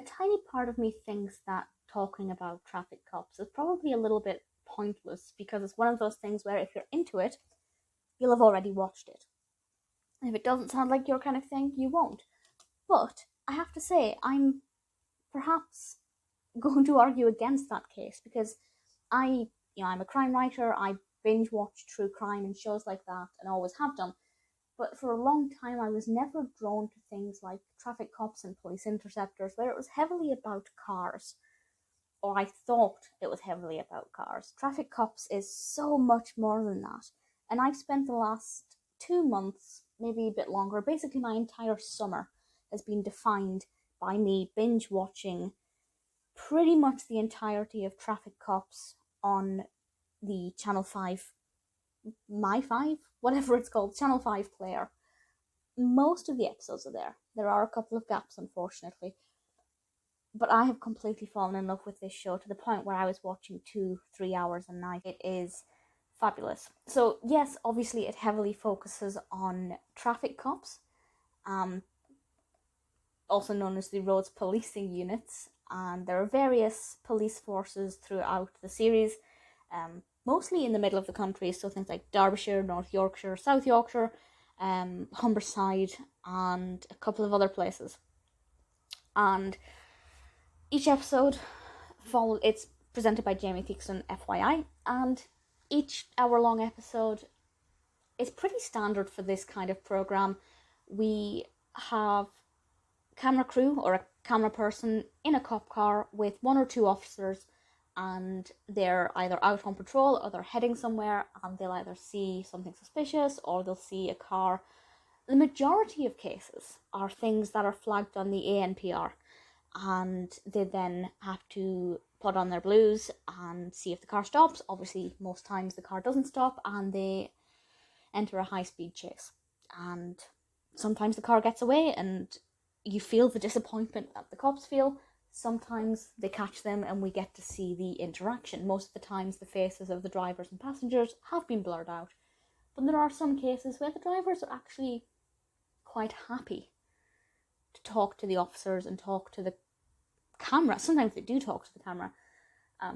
tiny part of me thinks that talking about traffic cops is probably a little bit pointless because it's one of those things where if you're into it, you'll have already watched it. And if it doesn't sound like your kind of thing, you won't. But I have to say, I'm perhaps going to argue against that case because I'm a crime writer. I binge watch true crime and shows like that and always have done. But for a long time, I was never drawn to things like traffic cops and police interceptors, where it was heavily about cars, or I thought it was heavily about cars. Traffic cops is so much more than that. And I've spent the last 2 months, maybe a bit longer, basically my entire summer has been defined by me binge watching pretty much the entirety of Traffic Cops on the Channel 5, My 5, whatever it's called, Channel 5 player. Most of the episodes are there. There are a couple of gaps, unfortunately. But I have completely fallen in love with this show to the point where I was watching 2-3 hours a night. It is fabulous. So yes, obviously it heavily focuses on traffic cops, also known as the roads policing units, and there are various police forces throughout the series, mostly in the middle of the country, so things like Derbyshire, North Yorkshire, South Yorkshire, Humberside, and a couple of other places. And each episode it's presented by Jamie Theakston, FYI, and each hour-long episode is pretty standard for this kind of program. We have camera crew or a camera person in a cop car with 1 or 2 officers, and they're either out on patrol or they're heading somewhere, and they'll either see something suspicious or they'll see a car. The majority of cases are things that are flagged on the ANPR, and they then have to put on their blues and see if the car stops. Obviously, most times the car doesn't stop and they enter a high-speed chase. And sometimes the car gets away and you feel the disappointment that the cops feel. Sometimes they catch them and we get to see the interaction. Most of the times the faces of the drivers and passengers have been blurred out. But there are some cases where the drivers are actually quite happy to talk to the officers and talk to the camera. Sometimes they do talk to the camera,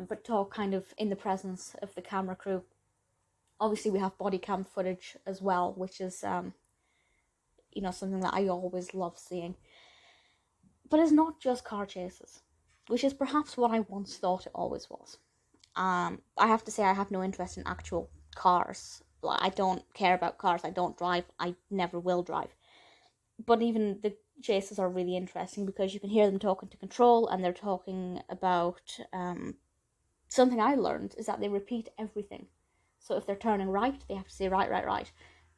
but talk kind of in the presence of the camera crew. Obviously we have body cam footage as well, which is something that I always love seeing. But it's not just car chases, which is perhaps what I once thought it always was. I have to say I have no interest in actual cars. I don't care about cars. I don't drive. I never will drive. But even the chases are really interesting because you can hear them talking to control, and they're talking about something I learned is that they repeat everything. So if they're turning right, they have to say right, right, right.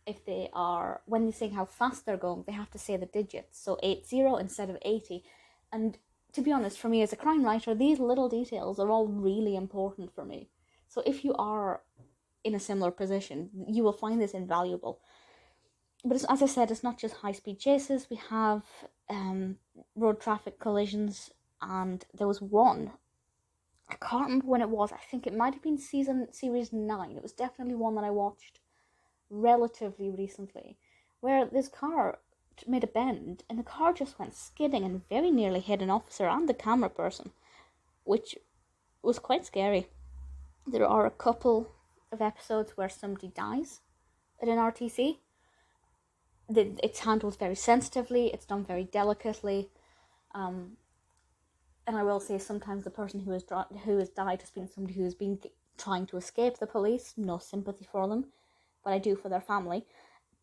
If they are, when they say how fast they're going, they have to say the digits. So 80 instead of 80. And to be honest, for me as a crime writer, these little details are all really important for me. So if you are in a similar position, you will find this invaluable. But as I said, it's not just high-speed chases. We have road traffic collisions, and there was one. I can't remember when it was. I think it might have been series 9. It was definitely one that I watched relatively recently, where this car made a bend, and the car just went skidding and very nearly hit an officer and the camera person, which was quite scary. There are a couple of episodes where somebody dies at an RTC. It's handled very sensitively, it's done very delicately, and I will say sometimes the person who has died has been somebody who has been trying to escape the police. No sympathy for them, but I do for their family.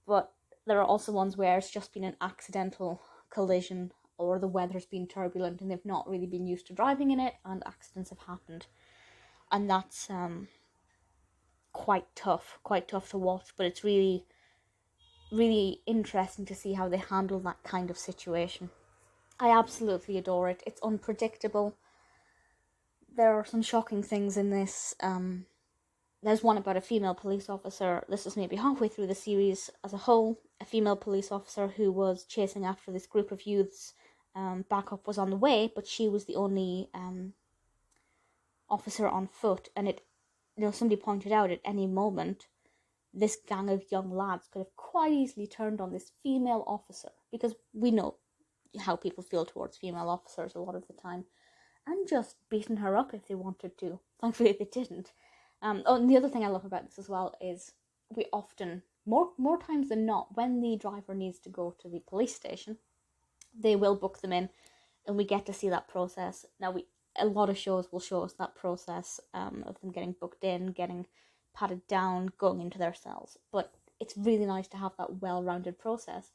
But there are also ones where it's just been an accidental collision, or the weather's been turbulent and they've not really been used to driving in it, and accidents have happened, and that's quite tough to watch. But it's really, really interesting to see how they handle that kind of situation. I absolutely adore it. It's unpredictable. There are some shocking things in this. There's one about a female police officer. This is maybe halfway through the series as a whole. A female police officer who was chasing after this group of youths. Backup was on the way, but she was the only officer on foot. And somebody pointed out at any moment, this gang of young lads could have quite easily turned on this female officer, because we know how people feel towards female officers a lot of the time, and just beating her up if they wanted to. Thankfully, they didn't. And the other thing I love about this as well is we often, more times than not, when the driver needs to go to the police station, they will book them in, and we get to see that process. Now, a lot of shows will show us that process of them getting booked in, getting patted down, going into their cells. But it's really nice to have that well-rounded process.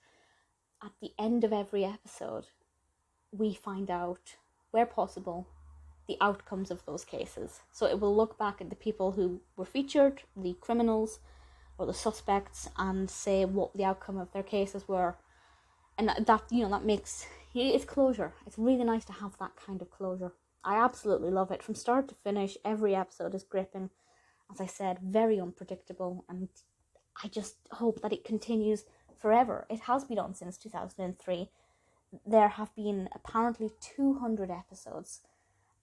At the end of every episode, we find out, where possible, the outcomes of those cases. So it will look back at the people who were featured, the criminals or the suspects, and say what the outcome of their cases were. And that makes, it's closure. It's really nice to have that kind of closure. I absolutely love it. From start to finish, every episode is gripping. As I said, very unpredictable, and I just hope that it continues forever. It has been on since 2003. There have been apparently 200 episodes,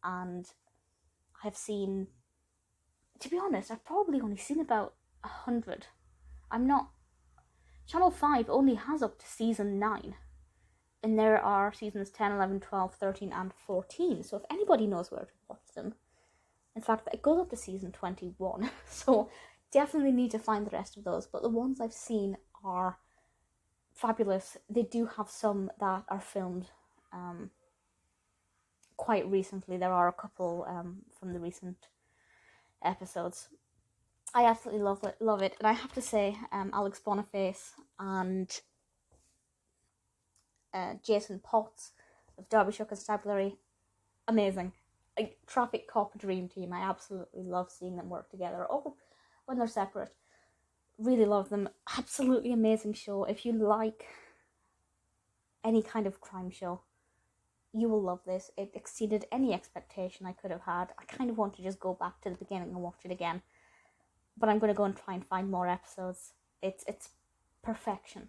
and I've seen, to be honest, I've probably only seen about 100. Channel 5 only has up to season 9, and there are seasons 10, 11, 12, 13 and 14, so if anybody knows where to watch them, in fact, it goes up to season 21, so definitely need to find the rest of those, but the ones I've seen are fabulous. They do have some that are filmed quite recently. There are a couple from the recent episodes. I absolutely love it, and I have to say, Alex Boniface and Jason Potts of Derbyshire Constabulary, amazing. A traffic cop dream team. I absolutely love seeing them work together. Oh, when they're separate, really love them. Absolutely amazing show. If you like any kind of crime show, you will love this. It exceeded any expectation I could have had. I kind of want to just go back to the beginning and watch it again, but I'm going to go and try and find more episodes. It's perfection.